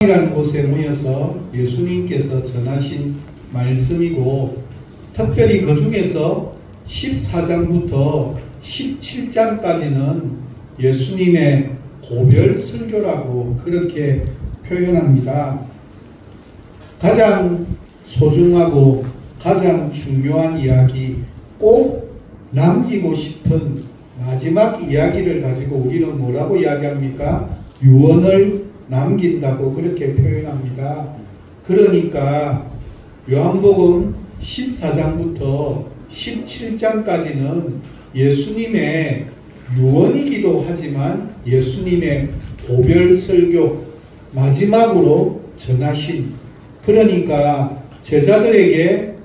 이라는 곳에 모여서 예수님께서 전하신 말씀이고, 특별히 그 중에서 14장부터 17장까지는 예수님의 고별 설교라고 그렇게 표현합니다. 가장 소중하고 가장 중요한 이야기, 꼭 남기고 싶은 마지막 이야기를 가지고 우리는 뭐라고 이야기합니까? 유언을 남긴다고 그렇게 표현합니다. 그러니까 요한복음 14장부터 17장까지는 예수님의 유언이기도 하지만 예수님의 고별 설교, 마지막으로 전하신, 그러니까 제자들에게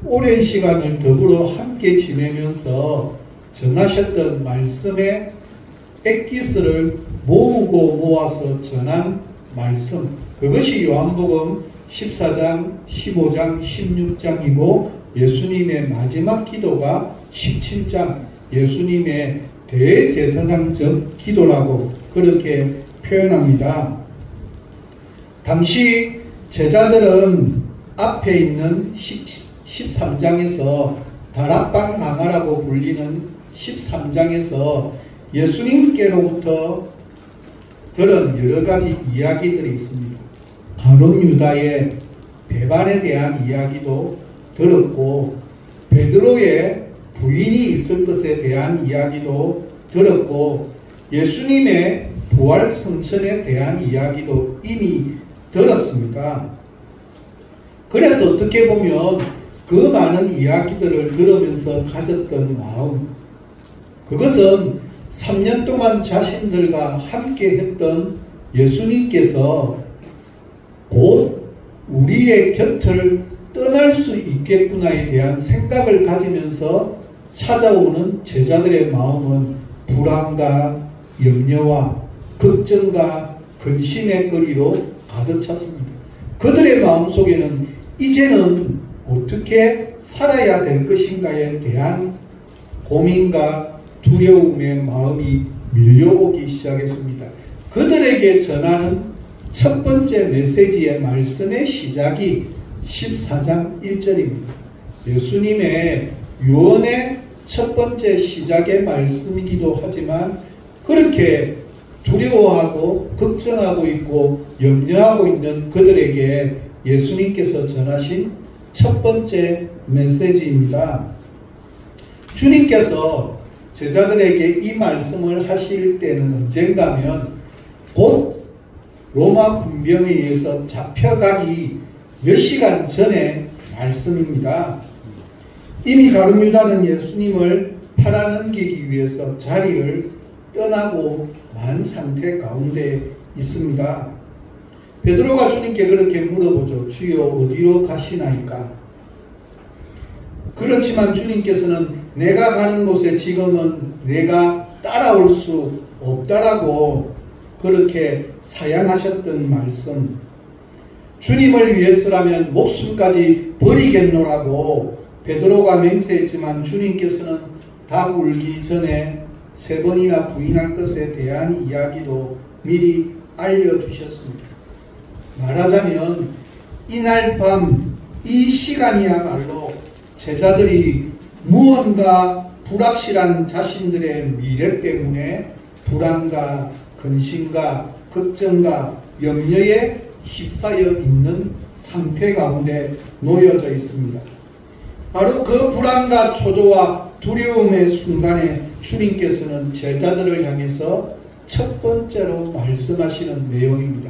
오랜 시간을 더불어 함께 지내면서 전하셨던 말씀의 액기스를 모으고 모아서 전한 말씀, 그것이 요한복음 14장, 15장, 16장이고 예수님의 마지막 기도가 17장, 예수님의 대제사장적 기도라고 그렇게 표현합니다. 당시 제자들은 앞에 있는 13장에서 다락방 강화라고 불리는 13장에서 예수님께로부터 들은 여러 가지 이야기들이 있습니다. 가룟 유다의 배반에 대한 이야기도 들었고, 베드로의 부인이 있을 것에 대한 이야기도 들었고, 예수님의 부활 성천에 대한 이야기도 이미 들었습니다. 그래서 어떻게 보면 그 많은 이야기들을 들으면서 가졌던 마음, 그것은 3년 동안 자신들과 함께 했던 예수님께서 곧 우리의 곁을 떠날 수 있겠구나에 대한 생각을 가지면서 찾아오는 제자들의 마음은 불안과 염려와 걱정과 근심의 거리로 가득 찼습니다. 그들의 마음속에는 이제는 어떻게 살아야 될 것인가에 대한 고민과 두려움의 마음이 밀려오기 시작했습니다. 그들에게 전하는 첫 번째 메시지의 말씀의 시작이 14장 1절입니다. 예수님의 유언의 첫 번째 시작의 말씀이기도 하지만 그렇게 두려워하고 걱정하고 있고 염려하고 있는 그들에게 예수님께서 전하신 첫 번째 메시지입니다. 주님께서 제자들에게 이 말씀을 하실 때는 언젠가면 곧 로마 군병에 의해서 잡혀가기 몇 시간 전의 말씀입니다. 이미 가룟 유다는 예수님을 팔아넘기기 위해서 자리를 떠나고 만 상태 가운데 있습니다. 베드로가 주님께 그렇게 물어보죠. 주여 어디로 가시나이까? 그렇지만 주님께서는 내가 가는 곳에 지금은 내가 따라올 수 없다라고 그렇게 사양하셨던 말씀, 주님을 위해서라면 목숨까지 버리겠노라고 베드로가 맹세했지만 주님께서는 닭 울기 전에 3번이나 부인할 것에 대한 이야기도 미리 알려주셨습니다. 말하자면 이날 밤 이 시간이야말로 제자들이 무언가 불확실한 자신들의 미래 때문에 불안과 근심과 걱정과 염려에 휩싸여 있는 상태 가운데 놓여져 있습니다. 바로 그 불안과 초조와 두려움의 순간에 주님께서는 제자들을 향해서 첫 번째로 말씀하시는 내용입니다.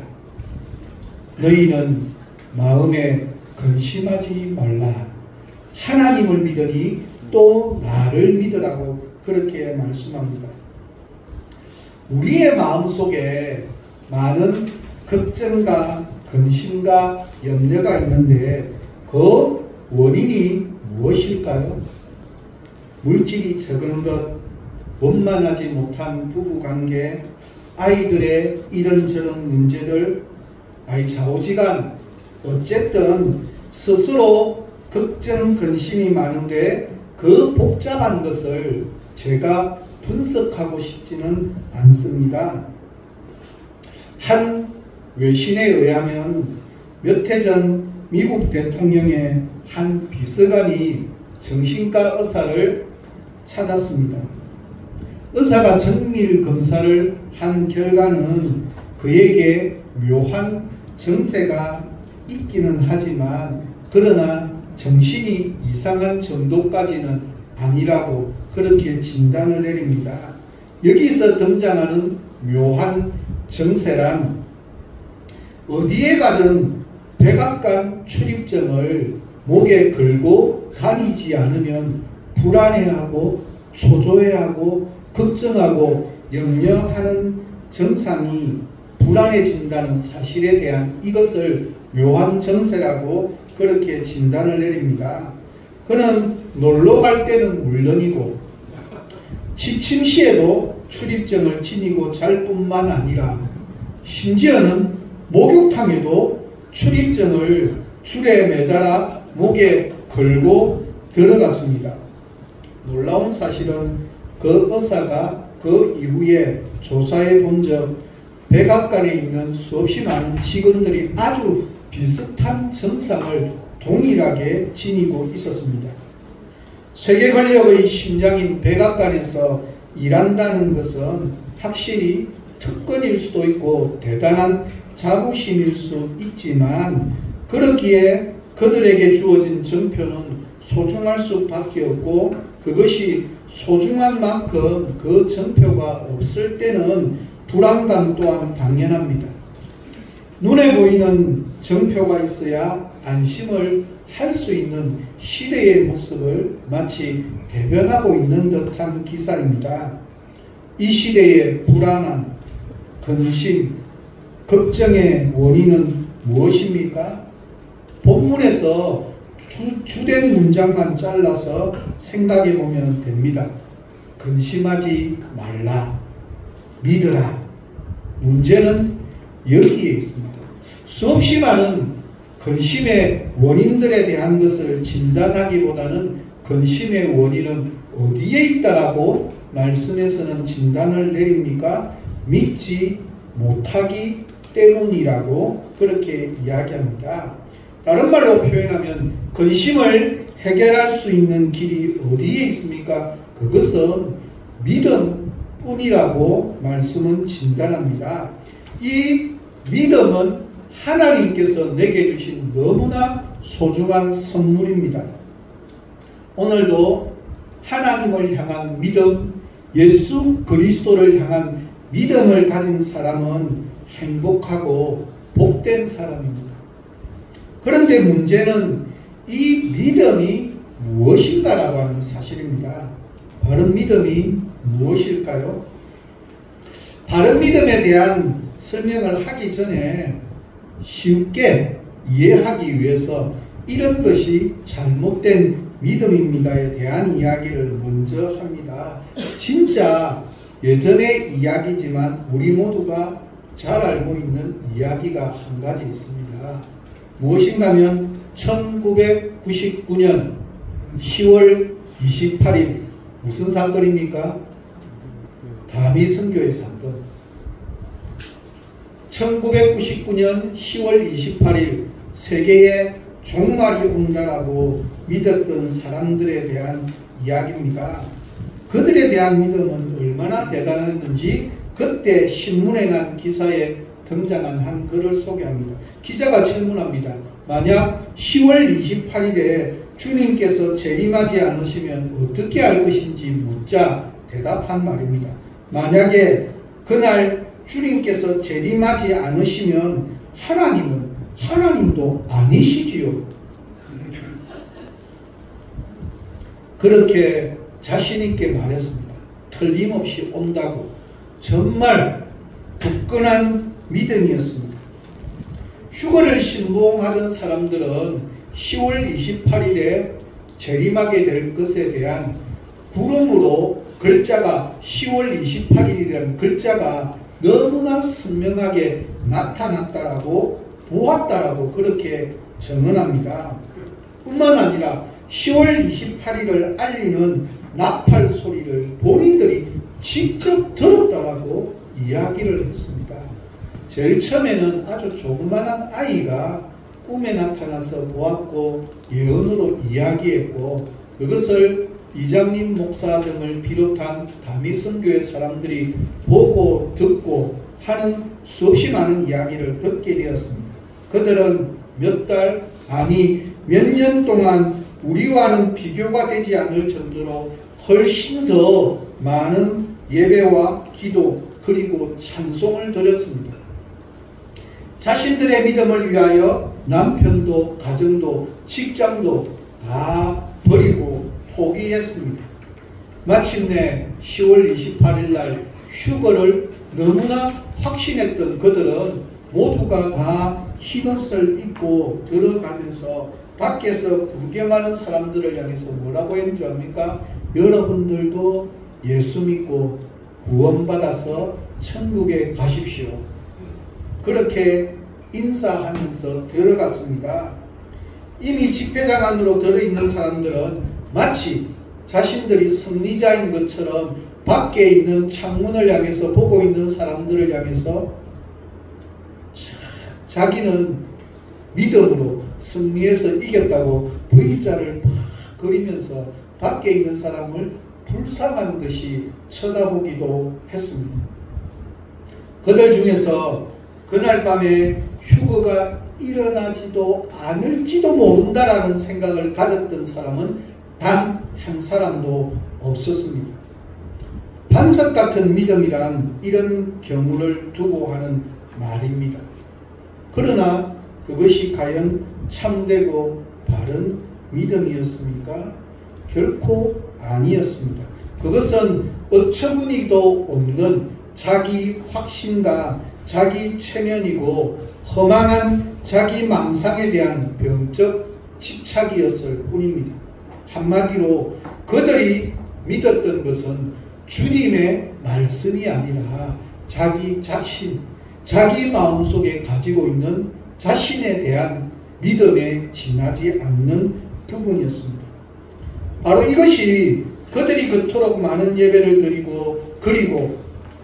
너희는 마음에 근심하지 말라. 하나님을 믿으니 또 나를 믿으라고 그렇게 말씀합니다. 우리의 마음속에 많은 걱정과 근심과 염려가 있는데 그 원인이 무엇일까요? 물질이 적은 것, 원만하지 못한 부부관계, 아이들의 이런저런 문제들, 좌우지간, 어쨌든 스스로 걱정, 근심이 많은데 그 복잡한 것을 제가 분석하고 싶지는 않습니다. 한 외신에 의하면 몇 해 전 미국 대통령의 한 비서관이 정신과 의사를 찾았습니다. 의사가 정밀 검사를 한 결과는 그에게 묘한 정세가 있기는 하지만 그러나 정신이 이상한 정도까지는 아니라고 그렇게 진단을 내립니다. 여기서 등장하는 묘한 정세란 어디에 가든 백악관 출입증을 목에 걸고 다니지 않으면 불안해하고 초조해하고 걱정하고 염려하는 증상이 불안해진다는 사실에 대한 이것을 묘한 정세라고 그렇게 진단을 내립니다. 그는 놀러 갈 때는 물론이고 취침 시에도 출입증을 지니고 잘 뿐만 아니라 심지어는 목욕탕에도 출입증을 줄에 매달아 목에 걸고 들어갔습니다. 놀라운 사실은 그 의사가 그 이후에 조사해 본 적 백악관에 있는 수없이 많은 직원들이 아주 비슷한 증상을 동일하게 지니고 있었습니다. 세계 권력의 심장인 백악관에서 일한다는 것은 확실히 특권일 수도 있고 대단한 자부심일 수 있지만 그렇기에 그들에게 주어진 정표는 소중할 수밖에 없고 그것이 소중한 만큼 그 정표가 없을 때는 불안감 또한 당연합니다. 눈에 보이는 정표가 있어야 안심을 할 수 있는 시대의 모습을 마치 대변하고 있는 듯한 기사입니다. 이 시대의 불안함, 근심, 걱정의 원인은 무엇입니까? 본문에서 주된 문장만 잘라서 생각해 보면 됩니다. 근심하지 말라. 믿으라. 문제는 여기에 있습니다. 수없이 많은 근심의 원인들에 대한 것을 진단하기보다는 근심의 원인은 어디에 있다라고 말씀에서는 진단을 내립니까? 믿지 못하기 때문이라고 그렇게 이야기합니다. 다른 말로 표현하면 근심을 해결할 수 있는 길이 어디에 있습니까? 그것은 믿음뿐이라고 말씀은 진단합니다. 이 믿음은 하나님께서 내게 주신 너무나 소중한 선물입니다. 오늘도 하나님을 향한 믿음, 예수 그리스도를 향한 믿음을 가진 사람은 행복하고 복된 사람입니다. 그런데 문제는 이 믿음이 무엇인가라고 하는 사실입니다. 바른 믿음이 무엇일까요? 바른 믿음에 대한 설명을 하기 전에 쉽게 이해하기 위해서 이런 것이 잘못된 믿음입니다에 대한 이야기를 먼저 합니다. 진짜 예전의 이야기지만 우리 모두가 잘 알고 있는 이야기가 한 가지 있습니다. 무엇인가 하면 1999년 10월 28일 무슨 사건입니까? 다미 선교의 사건. 1999년 10월 28일 세계에 종말이 온다라고 믿었던 사람들에 대한 이야기입니다. 그들에 대한 믿음은 얼마나 대단했는지 그때 신문에 난 기사에 등장한 한 글을 소개합니다. 기자가 질문합니다. 만약 10월 28일에 주님께서 재림하지 않으시면 어떻게 할 것인지 묻자 대답한 말입니다. 만약에 그날 주님께서 재림하지 않으시면 하나님도 아니시지요. 그렇게 자신있게 말했습니다. 틀림없이 온다고. 정말 굳건한 믿음이었습니다. 휴거를 신봉하던 사람들은 10월 28일에 재림하게 될 것에 대한 구름으로 글자가 10월 28일이라는 글자가 너무나 선명하게 나타났다라고 보았다라고 그렇게 증언합니다. 뿐만 아니라 10월 28일을 알리는 나팔 소리를 본인들이 직접 들었다라고 이야기를 했습니다. 제일 처음에는 아주 조그만한 아이가 꿈에 나타나서 보았고 예언으로 이야기했고, 그것을 이장님 목사 등을 비롯한 다미선교회 사람들이 보고 듣고 하는 수없이 많은 이야기를 듣게 되었습니다. 그들은 몇 달, 아니 몇 년 동안 우리와는 비교가 되지 않을 정도로 훨씬 더 많은 예배와 기도 그리고 찬송을 드렸습니다. 자신들의 믿음을 위하여 남편도 가정도 직장도 다 버리고 포기했습니다. 마침내 10월 28일 날 휴거를 너무나 확신했던 그들은 모두가 다 흰옷을 입고 들어가면서 밖에서 구경하는 사람들을 향해서 뭐라고 했는 줄 압니까? 여러분들도 예수 믿고 구원받아서 천국에 가십시오. 그렇게 인사하면서 들어갔습니다. 이미 집회장 안으로 들어있는 사람들은 마치 자신들이 승리자인 것처럼 밖에 있는 창문을 향해서 보고 있는 사람들을 향해서 자기는 믿음으로 승리해서 이겼다고 V자를 막 그리면서 밖에 있는 사람을 불쌍한 듯이 쳐다보기도 했습니다. 그들 중에서 그날 밤에 휴거가 일어나지도 않을지도 모른다라는 생각을 가졌던 사람은 단 한 사람도 없었습니다. 반석 같은 믿음이란 이런 경우를 두고 하는 말입니다. 그러나 그것이 과연 참되고 바른 믿음이었습니까? 결코 아니었습니다. 그것은 어처구니도 없는 자기 확신과 자기 체면이고 허망한 자기 망상에 대한 병적 집착이었을 뿐입니다. 한마디로 그들이 믿었던 것은 주님의 말씀이 아니라 자기 자신, 자기 마음속에 가지고 있는 자신에 대한 믿음에 지나지 않는 부분이었습니다. 바로 이것이 그들이 그토록 많은 예배를 드리고 그리고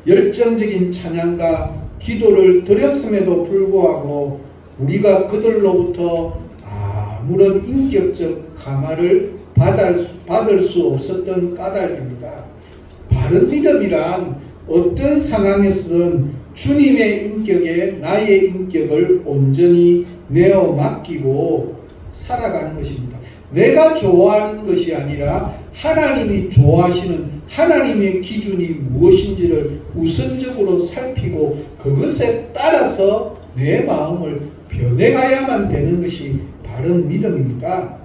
열정적인 찬양과 기도를 드렸음에도 불구하고 우리가 그들로부터 아무런 인격적 감화를 받을 수 없었던 까닭입니다. 바른 믿음이란 어떤 상황에서든 주님의 인격에 나의 인격을 온전히 내어 맡기고 살아가는 것입니다. 내가 좋아하는 것이 아니라 하나님이 좋아하시는 하나님의 기준이 무엇인지를 우선적으로 살피고 그것에 따라서 내 마음을 변해가야만 되는 것이 바른 믿음입니다.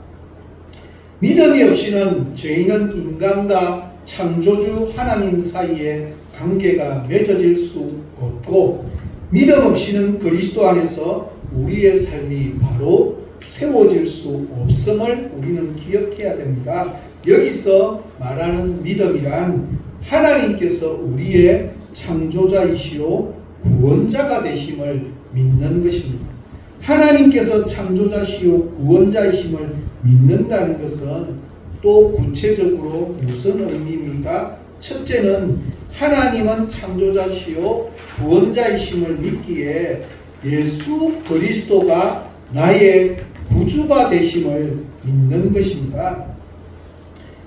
믿음이 없이는 죄인은 인간과 창조주 하나님 사이에 관계가 맺어질 수 없고 믿음 없이는 그리스도 안에서 우리의 삶이 바로 세워질 수 없음을 우리는 기억해야 됩니다. 여기서 말하는 믿음이란 하나님께서 우리의 창조자이시오 구원자가 되심을 믿는 것입니다. 하나님께서 창조자시오 구원자이심을 믿는다는 것은 또 구체적으로 무슨 의미입니까? 첫째는 하나님은 창조자시오 구원자이심을 믿기에 예수 그리스도가 나의 구주가 되심을 믿는 것입니다.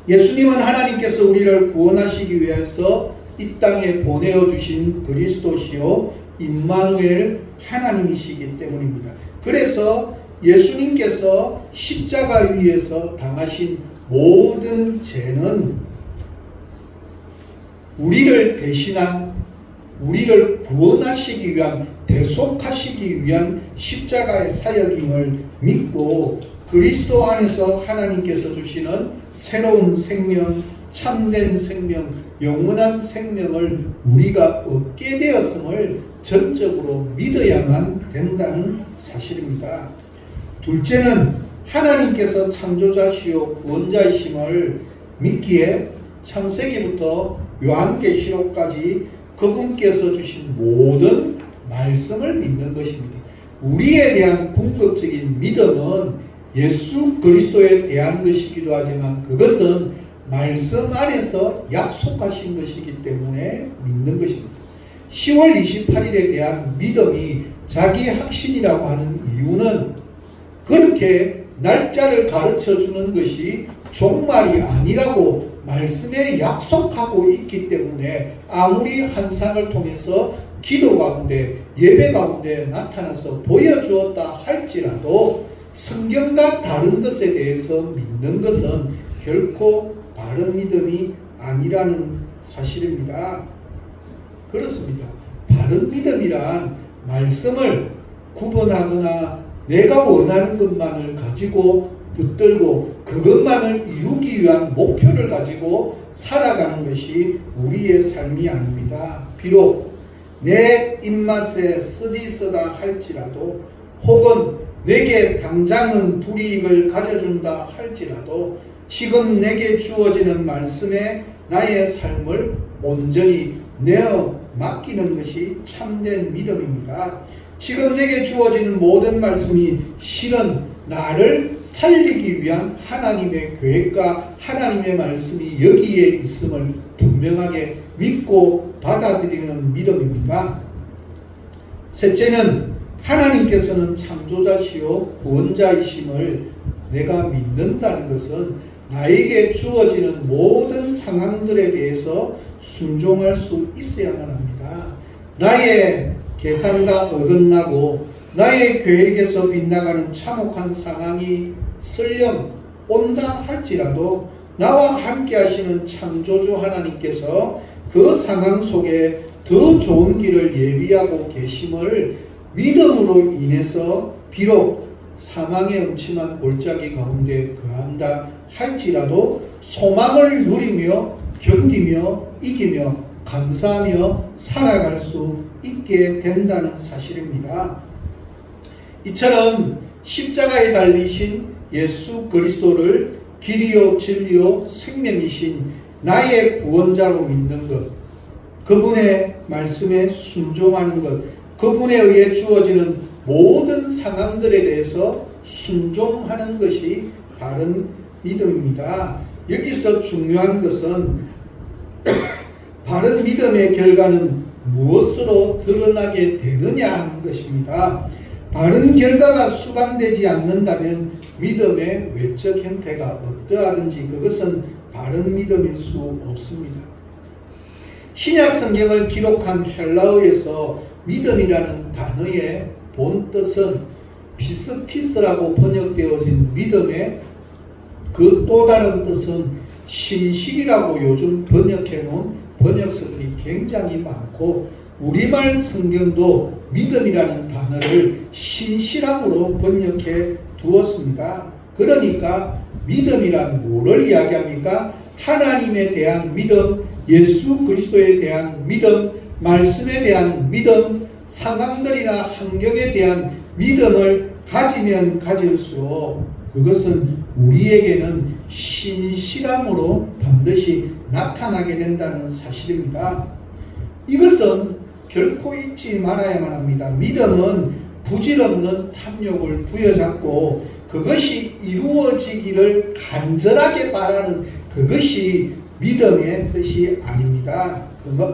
예수님은 하나님께서 우리를 구원하시기 위해서 이 땅에 보내어 주신 그리스도시요 임마누엘 하나님이시기 때문입니다. 그래서 예수님께서 십자가 위에서 당하신 모든 죄는 우리를 대신한 우리를 구원하시기 위한 대속하시기 위한 십자가의 사역임을 믿고 그리스도 안에서 하나님께서 주시는 새로운 생명, 참된 생명, 영원한 생명을 우리가 얻게 되었음을 전적으로 믿어야만 된다는 사실입니다. 둘째는 하나님께서 창조자시요 구원자이심을 믿기에 창세기부터 요한계시록까지 그분께서 주신 모든 말씀을 믿는 것입니다. 우리에 대한 궁극적인 믿음은 예수 그리스도에 대한 것이기도 하지만 그것은 말씀 안에서 약속하신 것이기 때문에 믿는 것입니다. 10월 28일에 대한 믿음이 자기 확신이라고 하는 이유는 그렇게 날짜를 가르쳐 주는 것이 종말이 아니라고 말씀에 약속하고 있기 때문에 아무리 환상을 통해서 기도 가운데 예배 가운데 나타나서 보여주었다 할지라도 성경과 다른 것에 대해서 믿는 것은 결코 바른 믿음이 아니라는 사실입니다. 그렇습니다. 바른 믿음이란 말씀을 구분하거나 내가 원하는 것만을 가지고 붙들고 그것만을 이루기 위한 목표를 가지고 살아가는 것이 우리의 삶이 아닙니다. 비록 내 입맛에 쓰디쓰다 할지라도 혹은 내게 당장은 불이익을 가져준다 할지라도 지금 내게 주어지는 말씀에 나의 삶을 온전히 내어 맡기는 것이 참된 믿음입니다. 지금 내게 주어지는 모든 말씀이 실은 나를 살리기 위한 하나님의 계획과 하나님의 말씀이 여기에 있음을 분명하게 믿고 받아들이는 믿음입니다. 셋째는 하나님께서는 창조자시요 구원자이심을 내가 믿는다는 것은 나에게 주어지는 모든 상황들에 대해서 순종할 수 있어야만 합니다. 나의 계산과 어긋나고 나의 계획에서 빗나가는 참혹한 상황이 설령 온다 할지라도 나와 함께 하시는 창조주 하나님께서 그 상황 속에 더 좋은 길을 예비하고 계심을 믿음으로 인해서 비록 사망의 음침한 골짜기 가운데 거한다 할지라도 소망을 누리며 견디며 이기며 감사하며 살아갈 수 있게 된다는 사실입니다. 이처럼 십자가에 달리신 예수 그리스도를 길이요 진리요 생명이신 나의 구원자로 믿는 것, 그분의 말씀에 순종하는 것, 그분에 의해 주어지는 모든 상황들에 대해서 순종하는 것이 바른 믿음입니다. 여기서 중요한 것은 바른 믿음의 결과는 무엇으로 드러나게 되느냐 하는 것입니다. 바른 결과가 수반되지 않는다면 믿음의 외적 형태가 어떠하든지 그것은 바른 믿음일 수 없습니다. 신약 성경을 기록한 헬라어에서 믿음이라는 단어의 본 뜻은 피스티스라고 번역되어진 믿음의 그 또 다른 뜻은 신실이라고 요즘 번역해 놓은 번역서들이 굉장히 많고 우리말 성경도 믿음이라는 단어를 신실함으로 번역해 두었습니다. 그러니까 믿음이란 뭐를 이야기합니까? 하나님에 대한 믿음, 예수 그리스도에 대한 믿음, 말씀에 대한 믿음, 상황들이나 환경에 대한 믿음을 가지면 가질수록 그것은 우리에게는 신실함으로 반드시 나타나게 된다는 사실입니다. 이것은 결코 잊지 말아야만 합니다. 믿음은 부질없는 탐욕을 부여잡고 그것이 이루어지기를 간절하게 바라는 그것이 믿음의 뜻이 아닙니다.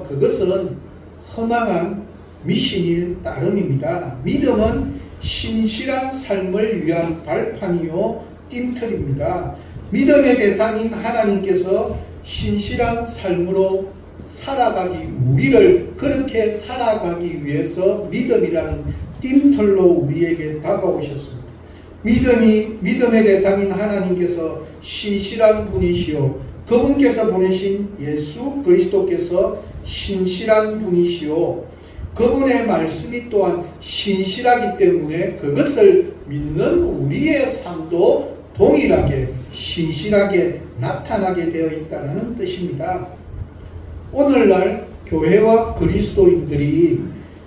그것은 허망한 미신일 따름입니다. 믿음은 신실한 삶을 위한 발판이요 띵틀입니다. 믿음의 대상인 하나님께서 신실한 삶으로 살아가기 우리를 그렇게 살아가기 위해서 믿음이라는 띵틀로 우리에게 다가오셨습니다. 믿음의 대상인 하나님께서 신실한 분이시오. 그분께서 보내신 예수 그리스도께서 신실한 분이시오. 그분의 말씀이 또한 신실하기 때문에 그것을 믿는 우리의 삶도 동일하게 신실하게 나타나게 되어 있다는 뜻입니다. 오늘날 교회와 그리스도인들이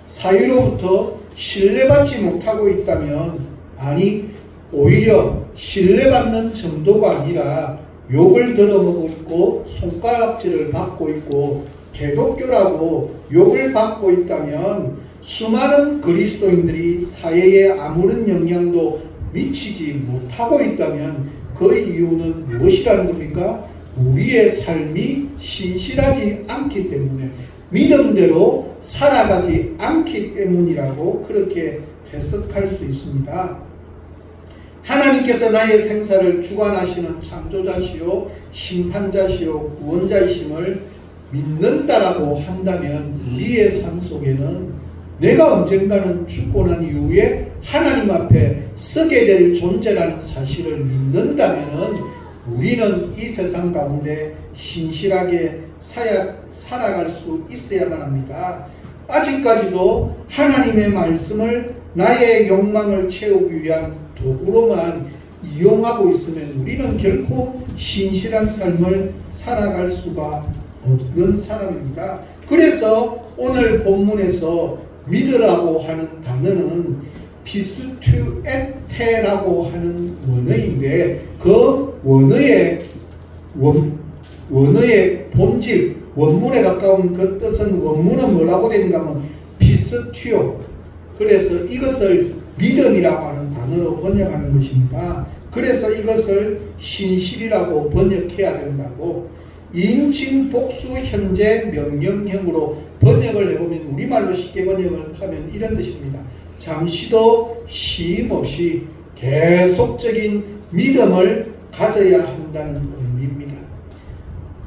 사회로부터 신뢰받지 못하고 있다면, 아니 오히려 신뢰받는 정도가 아니라 욕을 들어먹고 있고 손가락질을 받고 있고 개독교라고 욕을 받고 있다면, 수많은 그리스도인들이 사회에 아무런 영향도 미치지 못하고 있다면 그 이유는 무엇이라는 겁니까? 우리의 삶이 신실하지 않기 때문에, 믿음대로 살아가지 않기 때문이라고 그렇게 해석할 수 있습니다. 하나님께서 나의 생사를 주관하시는 창조자시요 심판자시요 구원자이심을 믿는다라고 한다면 우리의 삶 속에는 내가 언젠가는 죽고 난 이후에 하나님 앞에 서게 될 존재라는 사실을 믿는다면 우리는 이 세상 가운데 신실하게 살아갈 수 있어야만 합니다. 아직까지도 하나님의 말씀을 나의 욕망을 채우기 위한 도구로만 이용하고 있으면 우리는 결코 신실한 삶을 살아갈 수가 없는 사람입니다. 그래서 오늘 본문에서 믿으라고 하는 단어는 피스투에테라고 하는 원어인데 그 원어의 본질, 원문에 가까운 그 뜻은 원문은 뭐라고 되는가 하면 피스튜. 그래서 이것을 믿음이라고 하는 단어로 번역하는 것입니다. 그래서 이것을 신실이라고 번역해야 된다고. 인칭 복수 현재 명령형으로 번역을 해보면 우리말로 쉽게 번역을 하면 이런 뜻입니다. 잠시도 쉼 없이 계속적인 믿음을 가져야 한다는 의미입니다.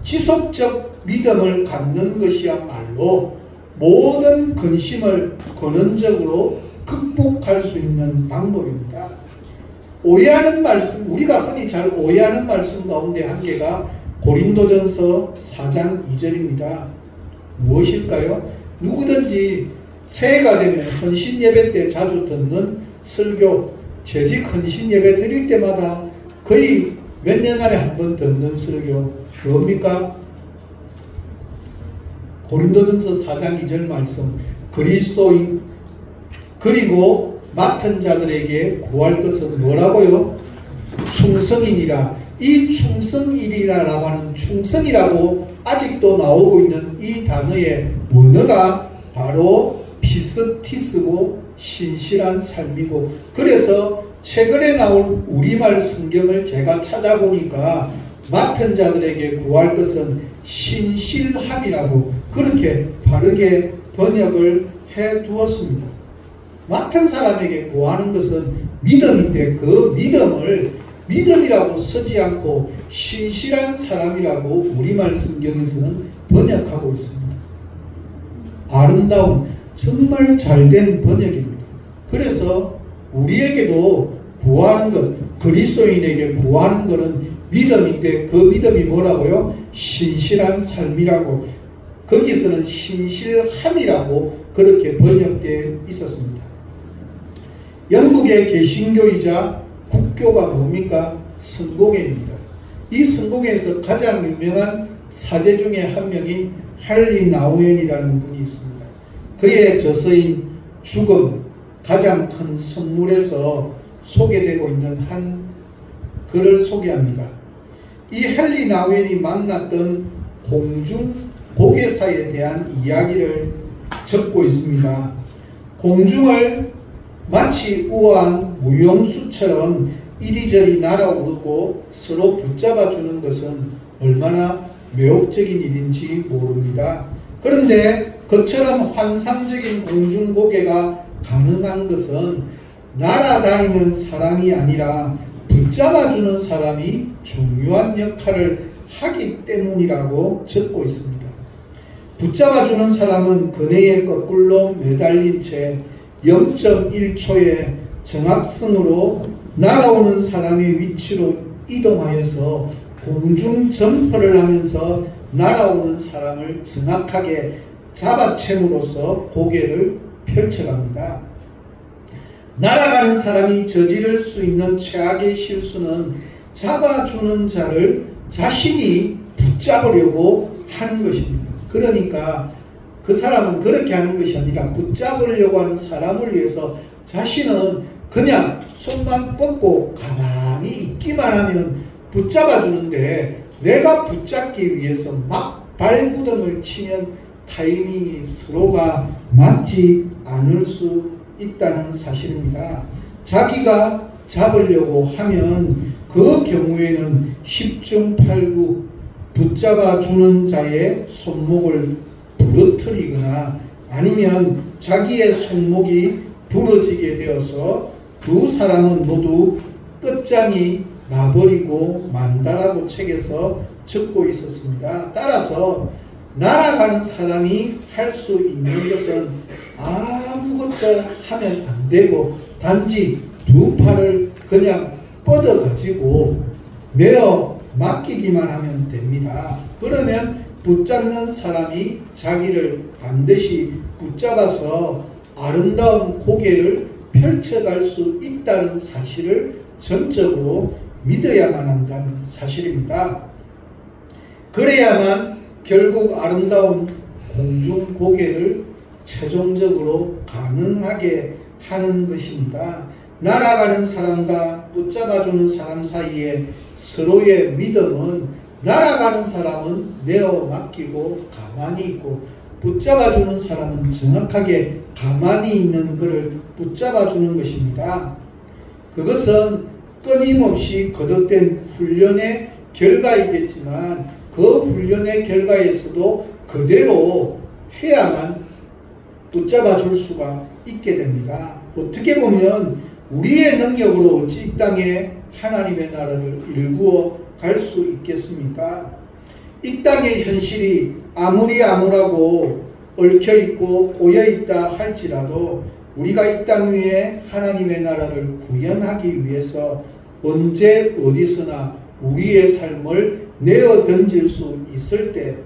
지속적 믿음을 갖는 것이야말로 모든 근심을 근원적으로 극복할 수 있는 방법입니다. 오해하는 말씀, 우리가 흔히 잘 오해하는 말씀 가운데 한 개가 고린도전서 4장 2절입니다. 무엇일까요? 누구든지 새해가 되면 헌신 예배 때 자주 듣는 설교, 재직 헌신 예배 드릴 때마다 거의 몇 년 안에 한 번 듣는 설교, 뭡니까? 고린도전서 4장 2절 말씀, 그리스도인 그리고 맡은 자들에게 구할 것은 뭐라고요? 충성이니라. 이 충성이라고 하는 충성이라고 아직도 나오고 있는 이 단어의 원어가 바로 피스티스고 신실한 삶이고, 그래서 최근에 나온 우리말 성경을 제가 찾아보니까 맡은 자들에게 구할 것은 신실함이라고 그렇게 바르게 번역을 해 두었습니다. 맡은 사람에게 구하는 것은 믿음인데 그 믿음을 믿음이라고 쓰지 않고 신실한 사람이라고 우리말 성경에서는 번역하고 있습니다. 아름다운 정말 잘된 번역입니다. 그래서 우리에게도 구하는 것, 그리스도인에게 구하는 것은 믿음인데 그 믿음이 뭐라고요? 신실한 삶이라고, 거기서는 신실함이라고 그렇게 번역되어 있었습니다. 영국의 개신교이자 국교가 뭡니까? 성공회입니다. 이 성공회에서 가장 유명한 사제 중에 한 명인 할리 나우엔이라는 분이 있습니다. 그의 저서인 죽음, 가장 큰 선물에서 소개되고 있는 한 글을 소개합니다. 이 할리 나우엔이 만났던 공중 고개사에 대한 이야기를 적고 있습니다. 공중을 마치 우아한 무용수처럼 이리저리 날아오르고 서로 붙잡아주는 것은 얼마나 매혹적인 일인지 모릅니다. 그런데 그처럼 환상적인 공중고개가 가능한 것은 날아다니는 사람이 아니라 붙잡아주는 사람이 중요한 역할을 하기 때문이라고 적고 있습니다. 붙잡아주는 사람은 그네에 거꾸로 매달린 채 0.1초의 정확성으로 날아오는 사람의 위치로 이동하여서 공중 점퍼를 하면서 날아오는 사람을 정확하게 잡아채므로써 고개를 펼쳐갑니다. 날아가는 사람이 저지를 수 있는 최악의 실수는 잡아주는 자를 자신이 붙잡으려고 하는 것입니다. 그러니까 그 사람은 그렇게 하는 것이 아니라 붙잡으려고 하는 사람을 위해서 자신은 그냥 손만 뻗고 가만히 있기만 하면 붙잡아주는데, 내가 붙잡기 위해서 막 발구덩을 치면 타이밍이 서로가 맞지 않을 수 있다는 사실입니다. 자기가 잡으려고 하면 그 경우에는 10중 8구 붙잡아주는 자의 손목을 부러뜨리거나 아니면 자기의 손목이 부러지게 되어서 두 사람은 모두 끝장이 나버리고 만다라고 책에서 적고 있었습니다. 따라서 날아가는 사람이 할 수 있는 것은 아무것도 하면 안 되고 단지 두 팔을 그냥 뻗어가지고 내어 맡기기만 하면 됩니다. 그러면 붙잡는 사람이 자기를 반드시 붙잡아서 아름다운 고개를 펼쳐갈 수 있다는 사실을 전적으로 믿어야만 한다는 사실입니다. 그래야만 결국 아름다운 공중 고개를 최종적으로 가능하게 하는 것입니다. 날아가는 사람과 붙잡아주는 사람 사이에 서로의 믿음은 날아가는 사람은 내어 맡기고 가만히 있고 붙잡아주는 사람은 정확하게 가만히 있는 그를 붙잡아주는 것입니다. 그것은 끊임없이 거듭된 훈련의 결과이겠지만 그 훈련의 결과에서도 그대로 해야만 붙잡아줄 수가 있게 됩니다. 어떻게 보면 우리의 능력으로 이 땅에 하나님의 나라를 일구어 갈 수 있겠습니까? 이 땅의 현실이 아무리 암울하고 얽혀있고 꼬여있다 할지라도 우리가 이 땅 위에 하나님의 나라를 구현하기 위해서 언제 어디서나 우리의 삶을 내어 던질 수 있을 때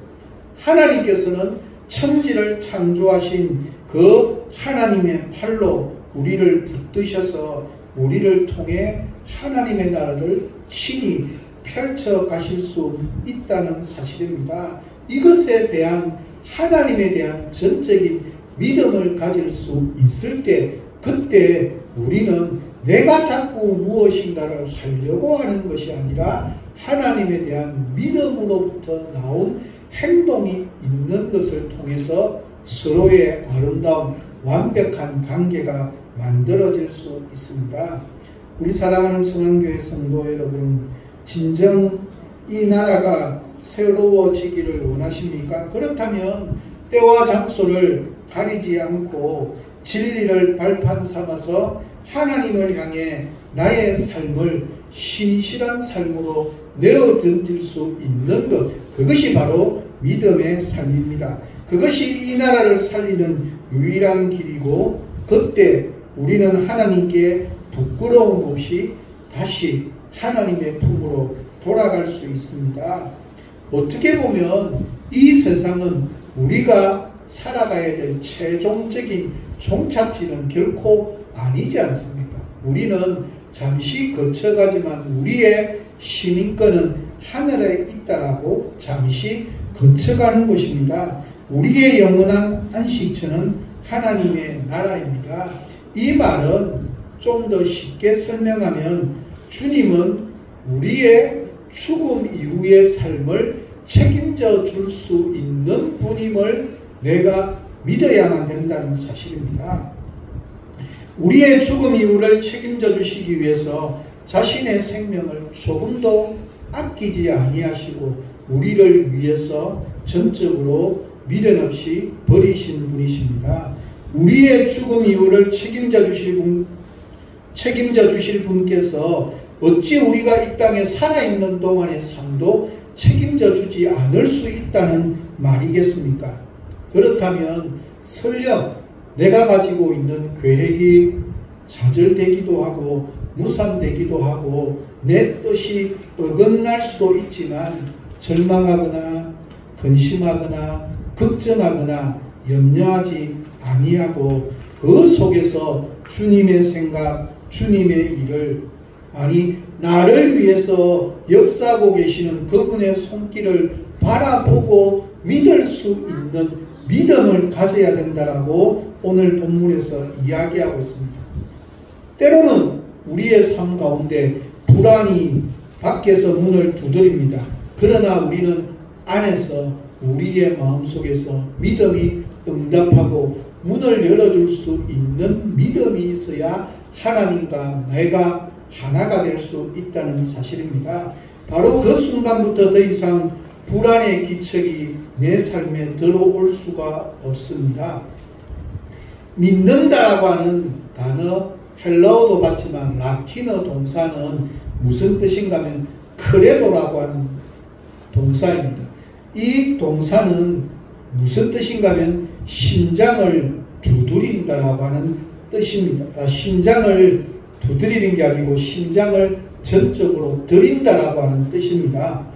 하나님께서는 천지를 창조하신 그 하나님의 팔로 우리를 붙드셔서 우리를 통해 하나님의 나라를 친히 펼쳐 가실 수 있다는 사실입니다. 이것에 대한 하나님에 대한 전적인 믿음을 가질 수 있을 때 그때 우리는 내가 자꾸 무엇인가를 하려고 하는 것이 아니라 하나님에 대한 믿음으로부터 나온 행동이 있는 것을 통해서 서로의 아름다운 완벽한 관계가 만들어질 수 있습니다. 우리 사랑하는 청안교회 성도 여러분, 진정 이 나라가 새로워지기를 원하십니까? 그렇다면 때와 장소를 가리지 않고 진리를 발판 삼아서 하나님을 향해 나의 삶을 신실한 삶으로 내어 던질 수 있는 것, 그것이 바로 믿음의 삶입니다. 그것이 이 나라를 살리는 유일한 길이고 그때 우리는 하나님께 부끄러움 없이 다시 하나님의 품으로 돌아갈 수 있습니다. 어떻게 보면 이 세상은 우리가 살아가야 될 최종적인 종착지는 결코 아니지 않습니까? 우리는 잠시 거쳐가지만 우리의 시민권은 하늘에 있다라고 잠시 거쳐가는 것입니다. 우리의 영원한 안식처는 하나님의 나라입니다. 이 말은 좀 더 쉽게 설명하면 주님은 우리의 죽음 이후의 삶을 책임져 줄 수 있는 분임을 내가 믿어야만 된다는 사실입니다. 우리의 죽음 이후를 책임져 주시기 위해서 자신의 생명을 조금도 아끼지 아니하시고 우리를 위해서 전적으로 미련 없이 버리신 분이십니다. 우리의 죽음 이후를 책임져 주실 분께서 어찌 우리가 이 땅에 살아있는 동안의 삶도 책임져 주지 않을 수 있다는 말이겠습니까? 그렇다면 설령 내가 가지고 있는 계획이 좌절되기도 하고 무산되기도 하고 내 뜻이 어긋날 수도 있지만 절망하거나 근심하거나 걱정하거나 염려하지 아니하고 그 속에서 주님의 생각, 주님의 일을 아니 나를 위해서 역사하고 계시는 그분의 손길을 바라보고 믿을 수 있는 믿음을 가져야 된다라고 오늘 본문에서 이야기하고 있습니다. 때로는 우리의 삶 가운데 불안이 밖에서 문을 두드립니다. 그러나 우리는 안에서 우리의 마음속에서 믿음이 응답하고 문을 열어줄 수 있는 믿음이 있어야 하나님과 내가 하나가 될 수 있다는 사실입니다. 바로 그 순간부터 더 이상 불안의 기척이 내 삶에 들어올 수가 없습니다. 믿는다라고 하는 단어, 헬라어도 봤지만 라틴어 동사는 무슨 뜻인가 하면 크레도라고 하는 동사입니다. 이 동사는 무슨 뜻인가 하면 심장을 두드린다라고 하는 뜻입니다. 심장을 두드리는 게 아니고 심장을 전적으로 드린다라고 하는 뜻입니다.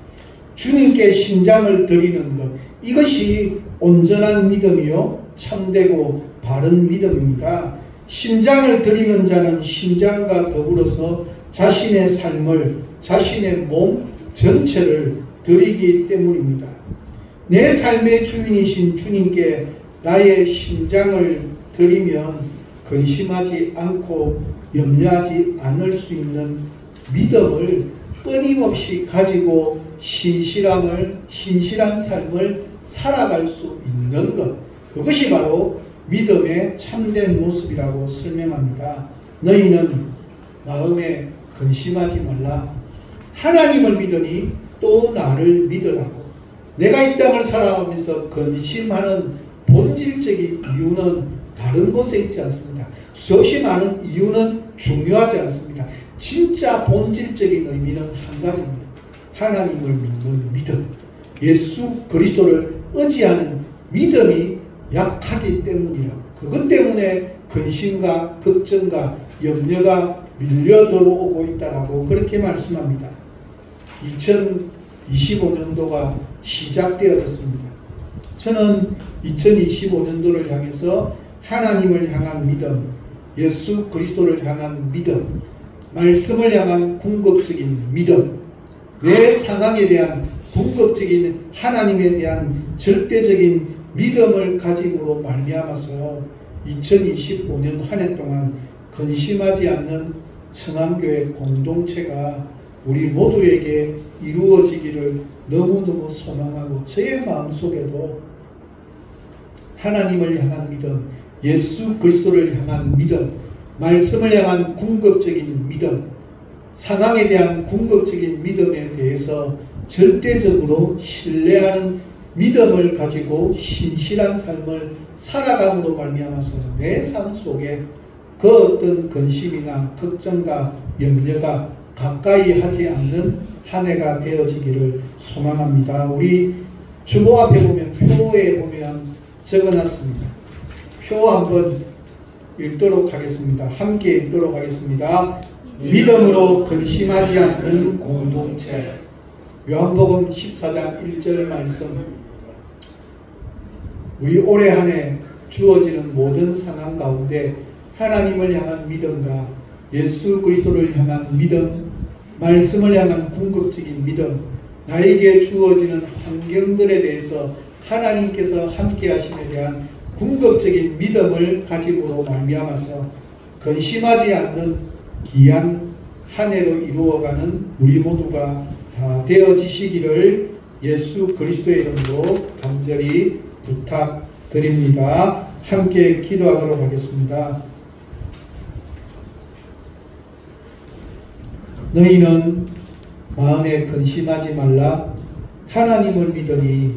주님께 심장을 드리는 것, 이것이 온전한 믿음이요 참되고 바른 믿음입니다. 심장을 드리는 자는 심장과 더불어서 자신의 삶을, 자신의 몸 전체를 드리기 때문입니다. 내 삶의 주인이신 주님께 나의 심장을 드리면 근심하지 않고 염려하지 않을 수 있는 믿음을 끊임없이 가지고 신실한 삶을 살아갈 수 있는 것, 그것이 바로 믿음의 참된 모습이라고 설명합니다. 너희는 마음에 근심하지 말라. 하나님을 믿으니 또 나를 믿으라고. 내가 이 땅을 살아가면서 근심하는 본질적인 이유는 다른 곳에 있지 않습니다. 수없이 많은 이유는 중요하지 않습니다. 진짜 본질적인 의미는 한 가지입니다. 하나님을 믿는 믿음, 예수 그리스도를 의지하는 믿음이 약하기 때문이라. 그것 때문에 근심과 걱정과 염려가 밀려 들어오고 있다라고 그렇게 말씀합니다. 2025년도가 시작되어졌습니다. 저는 2025년도를 향해서 하나님을 향한 믿음, 예수 그리스도를 향한 믿음, 말씀을 향한 궁극적인 믿음, 내 상황에 대한 궁극적인 하나님에 대한 절대적인 믿음을 가짐으로 말미암아서 2025년 한 해 동안 근심하지 않는 청암교회 공동체가 우리 모두에게 이루어지기를 너무너무 소망하고, 저의 마음속에도 하나님을 향한 믿음, 예수 그리스도를 향한 믿음, 말씀을 향한 궁극적인 믿음, 상황에 대한 궁극적인 믿음에 대해서 절대적으로 신뢰하는 믿음을 가지고 신실한 삶을 살아감으로 말미암아서 내 삶 속에 그 어떤 근심이나 걱정과 염려가 가까이 하지 않는 한 해가 되어지기를 소망합니다. 우리 주보 앞에 보면, 표에 보면 적어놨습니다. 표 한번 읽도록 하겠습니다. 함께 읽도록 하겠습니다. 믿음으로 근심하지 않는 공동체. 요한복음 14장 1절 말씀. 우리 올해 한 해 주어지는 모든 상황 가운데 하나님을 향한 믿음과 예수 그리스도를 향한 믿음, 말씀을 향한 궁극적인 믿음, 나에게 주어지는 환경들에 대해서 하나님께서 함께 하심에 대한 궁극적인 믿음을 가짐으로 말미암아서 근심하지 않는 귀한 한 해로 이루어가는 우리 모두가 다 되어지시기를 예수 그리스도의 이름으로 간절히 부탁드립니다. 함께 기도하도록 하겠습니다. 너희는 마음에 근심하지 말라. 하나님을 믿으니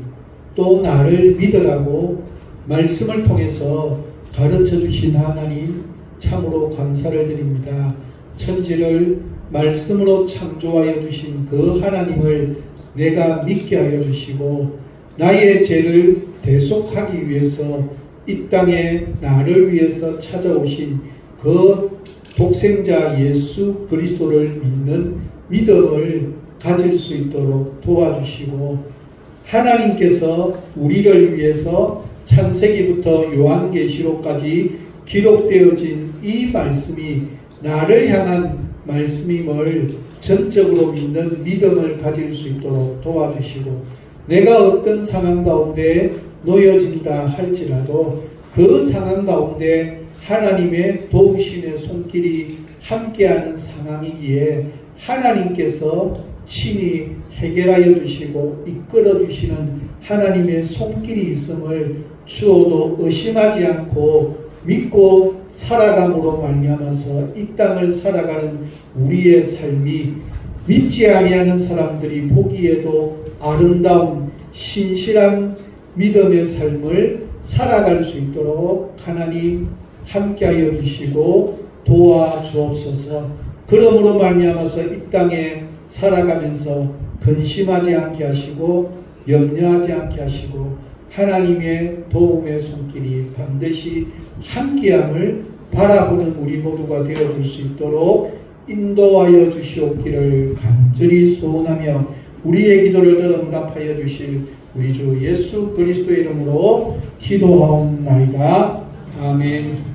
또 나를 믿으라고 말씀을 통해서 가르쳐 주신 하나님 참으로 감사를 드립니다. 천지를 말씀으로 창조하여 주신 그 하나님을 내가 믿게 하여 주시고, 나의 죄를 대속하기 위해서 이 땅에 나를 위해서 찾아오신 그 독생자 예수 그리스도를 믿는 믿음을 가질 수 있도록 도와주시고, 하나님께서 우리를 위해서 창세기부터 요한계시록까지 기록되어진 이 말씀이 나를 향한 말씀임을 전적으로 믿는 믿음을 가질 수 있도록 도와주시고, 내가 어떤 상황 가운데 놓여진다 할지라도 그 상황 가운데 하나님의 도우심의 손길이 함께하는 상황이기에 하나님께서 친히 해결하여 주시고 이끌어 주시는 하나님의 손길이 있음을 주어도 의심하지 않고 믿고 살아감으로 말미암아서 이 땅을 살아가는 우리의 삶이 믿지 아니하는 사람들이 보기에도 아름다운 신실한 믿음의 삶을 살아갈 수 있도록 하나님 함께하여 주시고 도와주옵소서. 그러므로 말미암아서 이 땅에 살아가면서 근심하지 않게 하시고 염려하지 않게 하시고 하나님의 도움의 손길이 반드시 함께함을 바라보는 우리 모두가 되어줄 수 있도록 인도하여 주시옵기를 간절히 소원하며 우리의 기도를 들어 응답하여 주실 우리 주 예수 그리스도의 이름으로 기도하옵나이다. 아멘.